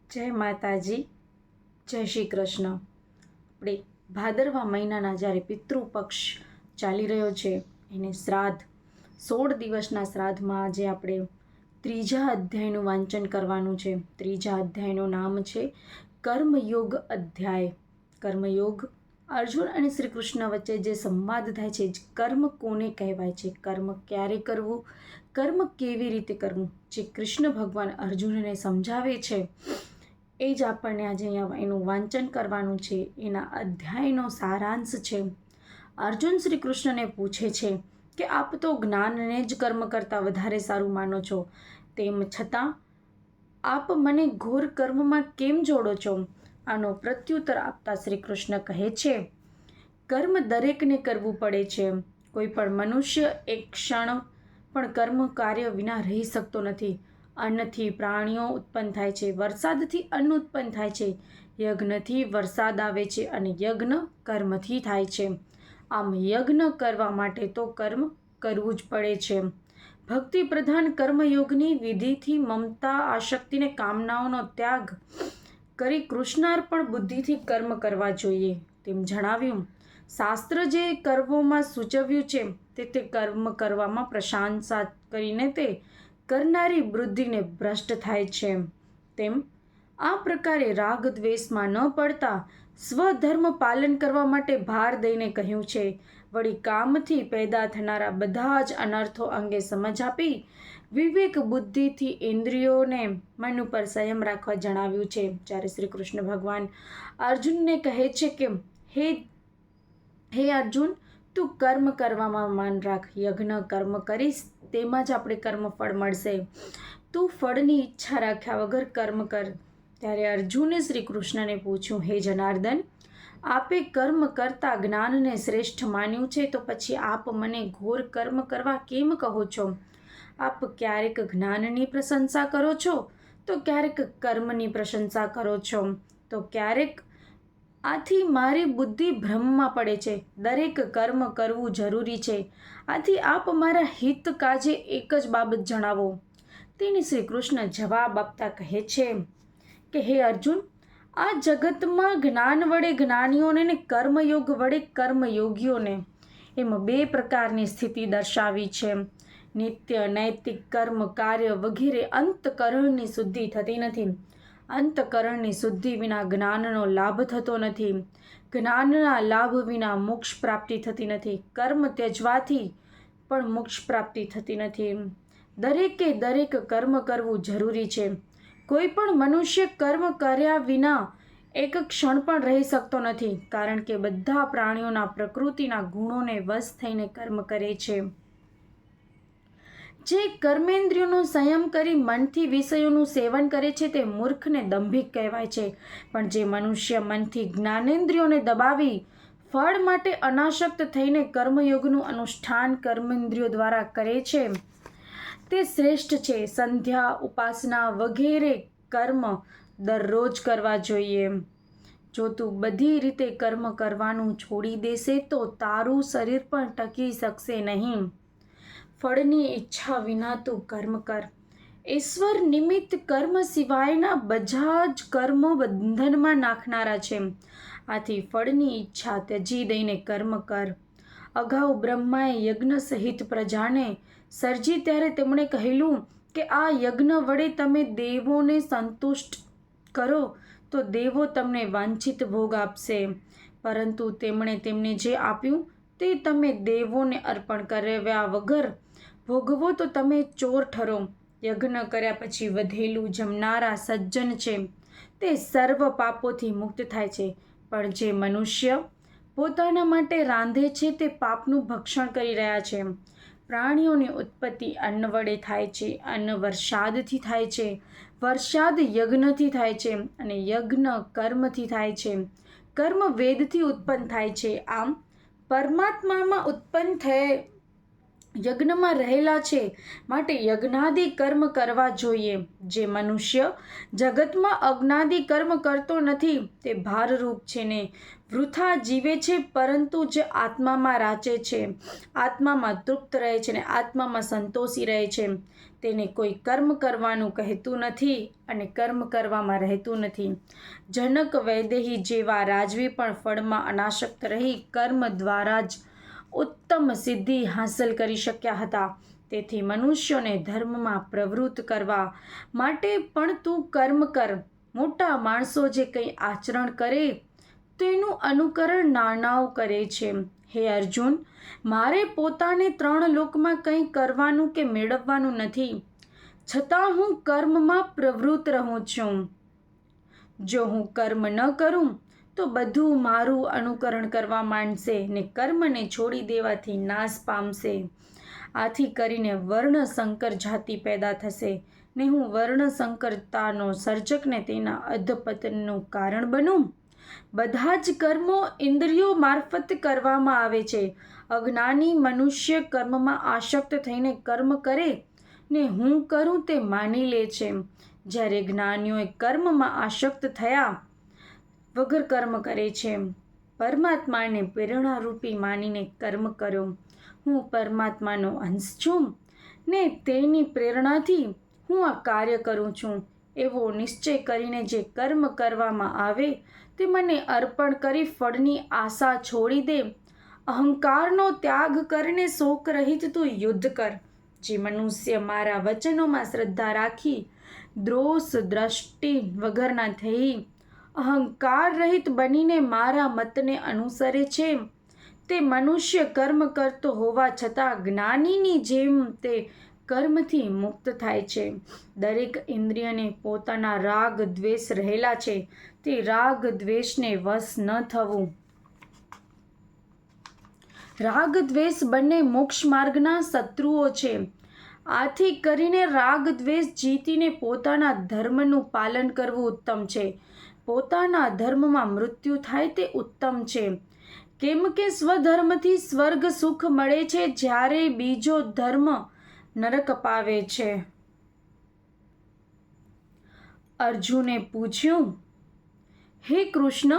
જય માતાજી, જય શ્રી કૃષ્ણ. આપણે ભાદરવા મહિનાના જ્યારે પિતૃપક્ષ ચાલી રહ્યો છે એને શ્રાદ્ધ 16 દિવસના શ્રાદ્ધમાં આજે આપણે ત્રીજા અધ્યાયનું વાંચન કરવાનું છે. ત્રીજા અધ્યાયનું નામ છે કર્મયોગ અધ્યાય. કર્મયોગ અર્જુન અને શ્રી કૃષ્ણ વચ્ચે જે સંવાદ થાય છે, કર્મ કોને કહેવાય છે, કર્મ ક્યારે કરવું, કર્મ કેવી રીતે કરવું, જે કૃષ્ણ ભગવાન અર્જુનને સમજાવે છે એ જ આપણને આજે અહીંયા એનું વાંચન કરવાનું છે. એના અધ્યાયનો સારાંશ છે. અર્જુન શ્રી કૃષ્ણને પૂછે છે કે આપ તો જ્ઞાનને જ કર્મ કરતાં વધારે સારું માનો છો, તેમ છતાં આપ મને ઘોર કર્મમાં કેમ જોડો છો? આનો પ્રત્યુત્તર આપતા શ્રી કૃષ્ણ કહે છે, કર્મ દરેકને કરવું પડે છે. કોઈ પણ મનુષ્ય એક ક્ષણ પણ કર્મ કાર્ય વિના રહી શકતો નથી. અન્નથી પ્રાણીઓ ઉત્પન્ન થાય છે, વરસાદથી અન્ન ઉત્પન્ન થાય છે, યજ્ઞથી વરસાદ આવે છે અને યજ્ઞ કર્મથી થાય છે. આમ યજ્ઞ કરવા માટે તો કર્મ કરવું જ પડે છે. ભક્તિ પ્રધાન કર્મયોગની વિધિથી મમતા, આસક્તિને કામનાઓનો ત્યાગ કરી કૃષ્ણાર્પણ બુદ્ધિથી કર્મ કરવા જોઈએ. તેમ જણાવ્યું, શાસ્ત્ર જે કર્મોમાં સૂચવ્યું છે તે કર્મ કરવામાં પ્રશંસા કરીને તે કરનારી બુદ્ધિને ભ્રષ્ટ થાય છે. તેમ આ પ્રકારે રાગ દ્વેષમાં ન પડતા સ્વધર્મ પાલન કરવા માટે ભાર દઈને કહ્યું છે. વળી કામથી પેદા થનારા બધા જ અનર્થો અંગે સમજ આપી વિવેક બુદ્ધિથી ઇન્દ્રિયોને મન ઉપર સંયમ રાખવા જણાવ્યું છે. જ્યારે શ્રી કૃષ્ણ ભગવાન અર્જુનને કહે છે કે હે અર્જુન, તું કર્મ કરવામાં મન રાખ, યજ્ઞ કર્મ કરીશ તેમાં જ આપણે કર્મફળ મળશે. તું ફળની ઈચ્છા રાખ્યા વગર કર્મ કર. ત્યારે અર્જુને શ્રી કૃષ્ણને પૂછ્યું, હે જનાર્દન, આપે કર્મ કરતા જ્ઞાનને શ્રેષ્ઠ માન્યું છે, તો પછી આપ મને ઘોર કર્મ કરવા કેમ કહો છો? આપ ક્યારેક જ્ઞાનની પ્રશંસા કરો છો તો ક્યારેક કર્મની પ્રશંસા કરો છો તો ક્યારેક. આથી મારી બુદ્ધિ ભ્રમમાં પડે છે. દરેક કર્મ કરવું જરૂરી છે. આથી આપ મારા હિત કાજે એક જ બાબત જણાવો. તેને શ્રી કૃષ્ણ જવાબ આપતા કહે છે કે હે અર્જુન, આ જગતમાં જ્ઞાન વડે જ્ઞાનીઓને ને કર્મયોગ વડે કર્મયોગીઓને એમ બે પ્રકારની સ્થિતિ દર્શાવી છે. નિત્ય નૈતિક કર્મ કાર્ય વગેરે અંતકરણની શુદ્ધિ થતી નથી. અંતકરણની શુદ્ધિ વિના જ્ઞાનનો લાભ થતો નથી. જ્ઞાનના લાભ વિના મોક્ષ પ્રાપ્તિ થતી નથી. કર્મ ત્યજવાથી પણ મોક્ષ પ્રાપ્તિ થતી નથી. દરેકે દરેક કર્મ કરવું જરૂરી છે. કોઈ પણ મનુષ્ય કર્મ કર્યા વિના એક ક્ષણ પણ રહી શકતો નથી, કારણ કે બધા પ્રાણીઓના પ્રકૃતિના ગુણોને વશ થઈને કર્મ કરે છે. જે કર્મેન્દ્રિયોનો સંયમ કરી મનથી વિષયોનું સેવન કરે છે તે મૂર્ખને દંભિક કહેવાય છે. પણ જે મનુષ્ય મનથી જ્ઞાનેન્દ્રિયોને દબાવી ફળ માટે અનાસક્ત થઈને કર્મયોગનું અનુષ્ઠાન કર્મેન્દ્રિયો દ્વારા કરે છે તે શ્રેષ્ઠ છે. સંધ્યા, ઉપાસના વગેરે કર્મ દરરોજ કરવા જોઈએ. જો તું બધી રીતે કર્મ કરવાનું છોડી દેશે તો તારું શરીર પણ ટકી શકશે નહીં. ફળની ઈચ્છા વિના તું કર્મ કર. ઈશ્વર નિમિત્ત કર્મ સિવાયના બધા જ કર્મો બંધનમાં નાખનારા છે. આથી ફળની ઈચ્છા ત્યજી દઈને કર્મ કર. અગાઉ બ્રહ્માએ યજ્ઞ સહિત પ્રજાને સર્જી ત્યારે તેમણે કહેલું કે આ યજ્ઞ વડે તમે દેવોને સંતુષ્ટ કરો તો દેવો તમને વાંછિત ભોગ આપશે. પરંતુ તેમણે તેમને જે આપ્યું તે તમે દેવોને અર્પણ કર્યા વગર ભોગવો તો તમે ચોર ઠરો. યજ્ઞ કર્યા પછી વધેલું જમનારા સજ્જન છે તે સર્વ પાપોથી મુક્ત થાય છે. પણ જે મનુષ્ય પોતાના માટે રાંધે છે તે પાપનું ભક્ષણ કરી રહ્યા છે. પ્રાણીઓની ઉત્પત્તિ અન્ન વડે થાય છે, અન્ન વરસાદથી થાય છે, વરસાદ યજ્ઞથી થાય છે અને યજ્ઞ કર્મથી થાય છે. કર્મ વેદથી ઉત્પન્ન થાય છે. આમ પરમાત્મામાં ઉત્પન્ન યજ્ઞમાં રહેલા છે, માટે યજ્ઞાદિ કર્મ કરવા જોઈએ. જે મનુષ્ય જગતમાં અજ્ઞાદિ કર્મ કરતો નથી તે ભારરૂપ છે ને વૃથા જીવે છે, પરંતુ જે આત્મામાં રાચે છે, આત્મામાં તૃપ્ત રહે છે ને આત્મામાં સંતોષી રહે છે, તેને કોઈ કર્મ કરવાનું કહેતું નથી અને કર્મ કરવામાં રહેતું નથી. જનક વૈદેહી જેવા રાજવી પણ ફળમાં અનાસક્ત રહી કર્મ દ્વારા જ ઉત્તમ સિદ્ધિ હાંસલ કરી શક્યા હતા. તેથી મનુષ્યોને ધર્મમાં પ્રવૃત્ત કરવા માટે પણ તું કર્મ કર. મોટા માણસો જે કંઈ આચરણ કરે તેનું અનુકરણ નાનાઓ કરે છે. હે અર્જુન, મારે પોતાને 3 લોકમાં કંઈ કરવાનું કે મેળવવાનું નથી, છતાં હું કર્મમાં પ્રવૃત્ત રહું છું. જો હું કર્મ ન કરું તો બધું મારું અનુકરણ કરવા માંડશે ને કર્મને છોડી દેવાથી નાશ પામશે. આથી કરીને વર્ણ સંકર જાતિ પેદા થશે ને હું વર્ણ સંકરતાનો સર્જક ને તેના અધપતનનું કારણ બનું. બધા જ કર્મો ઇન્દ્રિયો મારફત કરવામાં આવે છે. અજ્ઞાની મનુષ્ય કર્મમાં આસક્ત થઈને કર્મ કરે ને હું કરું તે માની લે છે, જ્યારે જ્ઞાનીઓએ કર્મમાં આસક્ત થયા વગર કર્મ કરે છે. પરમાત્માને પ્રેરણારૂપી માનીને કર્મ કરો. હું પરમાત્માનો અંશ છું ને તેની પ્રેરણાથી હું આ કાર્ય કરું છું એવો નિશ્ચય કરીને જે કર્મ કરવામાં આવે તે મને અર્પણ કરી ફળની આશા છોડી દે. અહંકારનો ત્યાગ કરીને શોક રહિત તું યુદ્ધ કર. જે મનુષ્ય મારા વચનોમાં શ્રદ્ધા રાખી દ્રોષ દ્રષ્ટિ વગરના થઈ અહંકાર રહિત બનીને મારા મતને અનુસરે છે, તે મનુષ્ય કર્મ કરતો હોવા છતાં જ્ઞાનીની જેમ તે કર્મથી મુક્ત થાય છે. દરેક ઇન્દ્રિયને પોતાના રાગ દ્વેષ રહેલા છે, તે રાગ દ્વેષને વશ ન થવું. રાગ દ્વેષ બંને મોક્ષ માર્ગના શત્રુઓ છે. આથી કરીને રાગ દ્વેષ જીતીને પોતાના ધર્મનું પાલન કરવું ઉત્તમ છે. પોતાના ધર્મમાં મૃત્યુ થાય તે ઉત્તમ છે. કેમ કે સ્વધર્મથી સ્વર્ગ સુખ મળે છે, જ્યારે બીજો ધર્મ નરક અપાવે છે. અર્જુને પૂછ્યું, હે કૃષ્ણ,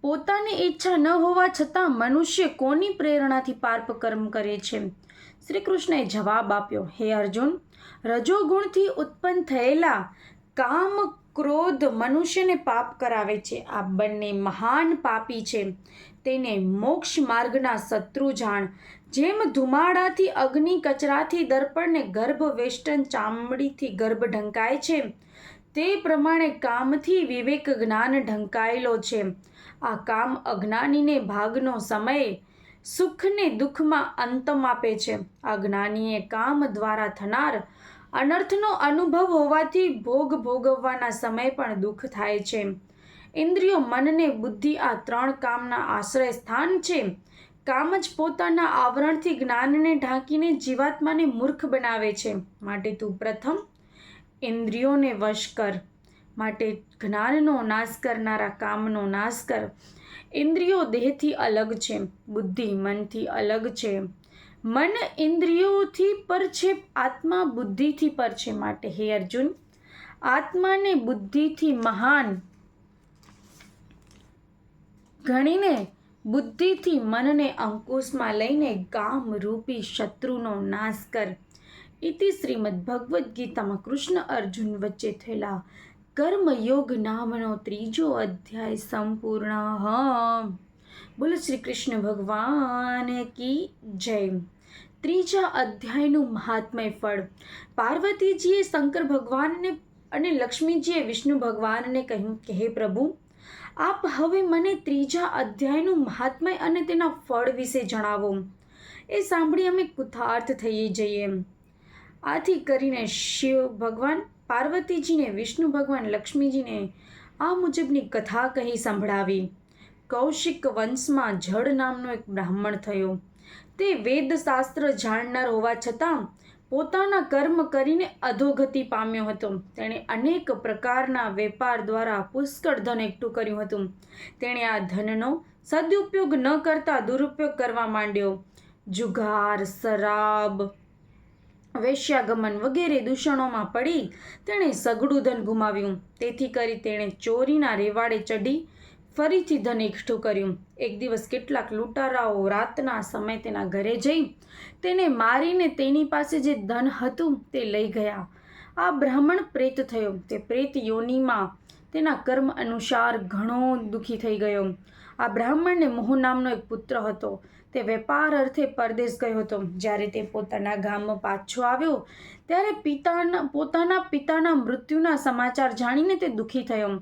પોતાની ઈચ્છા ન હોવા છતાં મનુષ્ય કોની પ્રેરણાથી પાપ કર્મ કરે છે? શ્રી કૃષ્ણએ જવાબ આપ્યો, હે અર્જુન, રજોગુણથી ઉત્પન્ન થયેલા કામ ક્રોધ મનુષ્યને પાપ કરાવે છે. આ બંને મહાન પાપી છે. તેને મોક્ષ માર્ગના શત્રુ જાણ. જેમ ધુમાડાથી અગ્નિ, કચરાથી દર્પણને ગર્ભ, વેષ્ટન ચામડીથી ગર્ભ ઢંકાય છે, તે પ્રમાણે કામથી વિવેક જ્ઞાન ઢંકાયેલો છે. આ કામ અજ્ઞાનીને ભાગનો સમય સુખને દુઃખમાં અંતમ આપે છે. અજ્ઞાનીએ કામ દ્વારા થનાર અનર્થનો અનુભવ હોવાથી ભોગ ભોગવવાના સમય પણ દુઃખ થાય છે. ઇન્દ્રિયો, મન ને બુદ્ધિ આ 3 કામના આશ્રય સ્થાન છે. કામ જ પોતાના આવરણથી જ્ઞાનને ઢાંકીને જીવાત્માને મૂર્ખ બનાવે છે. માટે તું પ્રથમ ઇન્દ્રિયોને વશ કર. માટે જ્ઞાનનો નાશ કરનારા કામનો નાશ કર. ઇન્દ્રિયો દેહથી અલગ છે, બુદ્ધિ મનથી અલગ છે. મન ઇન્દ્રિયોથી પર છે, આત્મા બુદ્ધિથી પર છે. માટે હે અર્જુન, આત્માને બુદ્ધિથી મહાન ગણીને બુદ્ધિથી મનને અંકુશમાં લઈને કામરૂપી શત્રુનો નાશ કર. ઇતિ શ્રીમદ ભગવદ્ ગીતામાં કૃષ્ણ અર્જુન વચ્ચે થયેલા કર્મયોગ નામનો 3જો અધ્યાય સંપૂર્ણ. બોલો શ્રી કૃષ્ણ ભગવાન કી જય. 3જા અધ્યાયનું મહાત્મય ફળ. પાર્વતીજીએ શંકર ભગવાનને અને લક્ષ્મીજીએ વિષ્ણુ ભગવાનને કહ્યું કે હે પ્રભુ, આપ હવે મને 3જા અધ્યાયનું મહાત્મય અને તેના ફળ વિશે જણાવો. એ સાંભળી અમે કૃતાર્થ થઈ જઈએ. આથી કરીને શિવ ભગવાન પાર્વતીજીને વિષ્ણુ ભગવાન લક્ષ્મીજીને આ મુજબની કથા કહી સંભળાવી. કૌશિક વંશમાં જળ નામનો એક બ્રાહ્મણ થયો. તે વેદશાસ્ત્ર જાણનાર હોવા છતાં પોતાના કર્મ કરીને અધોગતિ પામ્યો હતો. તેણે અનેક પ્રકારના વેપાર દ્વારા પુષ્કળ ધન એકઠું કર્યું હતું. તેણે આ ધનનો સદુપયોગ ન કરતા દુરુપયોગ કરવા માંડ્યો. જુગાર, શરાબ, વેશ્યાગમન વગેરે દૂષણોમાં પડી તેણે સઘળું ધન ગુમાવ્યું. તેથી કરી તેણે ચોરીના રેવાડે ચઢી ફરીથી ધન એકઠું કર્યું. એક દિવસ કેટલાક લૂંટારાઓ રાતના સમયે તેના ઘરે જઈ તેને મારીને તેની પાસે જે ધન હતું તે લઈ ગયા. આ બ્રાહ્મણ પ્રેત થયો. તે પ્રેત યોનિમાં તેના કર્મ અનુસાર ઘણો દુઃખી થઈ ગયો. આ બ્રાહ્મણને મોહ નામનો એક પુત્ર હતો. તે વેપાર અર્થે પરદેશ ગયો હતો. જ્યારે તે પોતાના ગામમાં પાછો આવ્યો ત્યારે પોતાના પિતાના મૃત્યુના સમાચાર જાણીને તે દુઃખી થયો.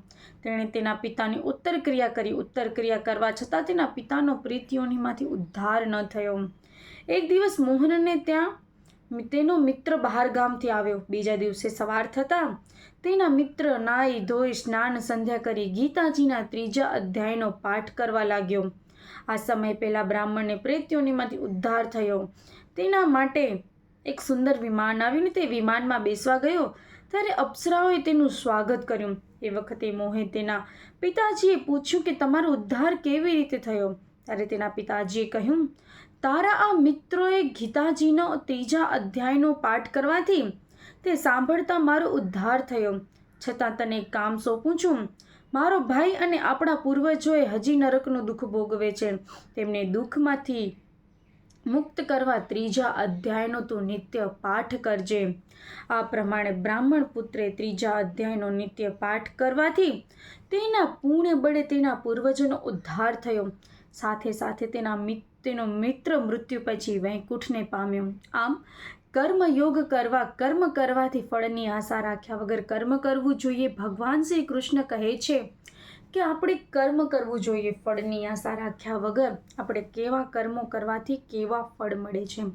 તેણે તેના પિતાની ઉત્તર ક્રિયા કરી. ઉત્તર ક્રિયા કરવા છતાં તેના પિતાનો પ્રેત યોનિમાંથી ઉદ્ધાર ન થયો. એક દિવસ મોહનને ત્યાં તેનો મિત્ર બહાર ગામથી આવ્યો. બીજા દિવસે સવાર થતાં તેના મિત્ર નાઈ ધોઈ સ્નાન સંધ્યા કરી ગીતાજીના 3જા અધ્યાયનો પાઠ કરવા લાગ્યો. આ સમય પહેલાં બ્રાહ્મણને પ્રેત યોનિમાંથી ઉદ્ધાર થયો. તેના માટે એક સુંદર વિમાન આવીને તે વિમાનમાં બેસવા ગયો ત્યારે અપ્સરાઓએ તેનું સ્વાગત કર્યું. એ વખતે મોહે તેના પિતાજીએ પૂછ્યું કે તમારો ઉદ્ધાર કેવી રીતે થયો? ત્યારે તેના પિતાજીએ કહ્યું, તારા આ મિત્રોએ ગીતાજીનો 3જા અધ્યાયનો પાઠ કરવાથી તે સાંભળતા મારો ઉદ્ધાર થયો. છતાં તને એક કામ સોંપું છું. મારો ભાઈ અને આપણા પૂર્વજોએ હજી નરકનું દુઃખ ભોગવે છે. તેમને દુઃખમાંથી મુક્ત કરવા 3જા અધ્યાયનો તું નિત્ય પાઠ કરજે. આ પ્રમાણે બ્રાહ્મણ પુત્રે 3જા અધ્યાયનો નિત્ય પાઠ કરવાથી તેના પુણ્ય બળે તેના પૂર્વજોનો ઉદ્ધાર થયો. સાથે સાથે તેનો મિત્ર મૃત્યુ પછી વૈકુંઠને પામ્યો. આમ કર્મ કરવાથી ફળની આશા રાખ્યા વગર કર્મ કરવું જોઈએ. ભગવાન શ્રી કૃષ્ણ કહે છે કે આપણે કર્મ કરવું જોઈએ ફળની આશા રાખ્યા વગર. આપણે કેવા કર્મો કરવાથી કેવા ફળ મળે છે.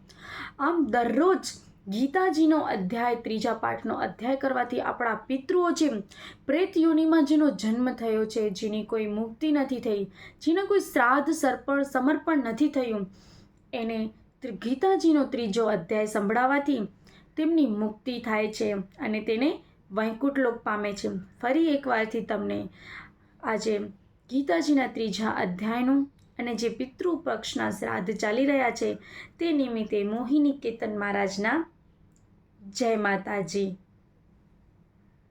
આમ દરરોજ ગીતાજીનો અધ્યાય 3જા પાઠનો અધ્યાય કરવાથી આપણા પિતૃઓ જે પ્રેત યોનિમાં જેનો જન્મ થયો છે, જેની કોઈ મુક્તિ નથી થઈ, જેને કોઈ શ્રાદ્ધ સમર્પણ નથી થયું, એને ગીતાજીનો 3જો અધ્યાય સંભળાવવાથી તેમની મુક્તિ થાય છે અને તેને વૈકુંઠ લોક પામે છે. ફરી એકવારથી તમને આજે ગીતાજીના 3જા અધ્યાયનું અને જે પિતૃ પક્ષના શ્રાદ્ધ ચાલી રહ્યા છે તે નિમિત્તે મોહિની કેતન મહારાજના જય માતાજી.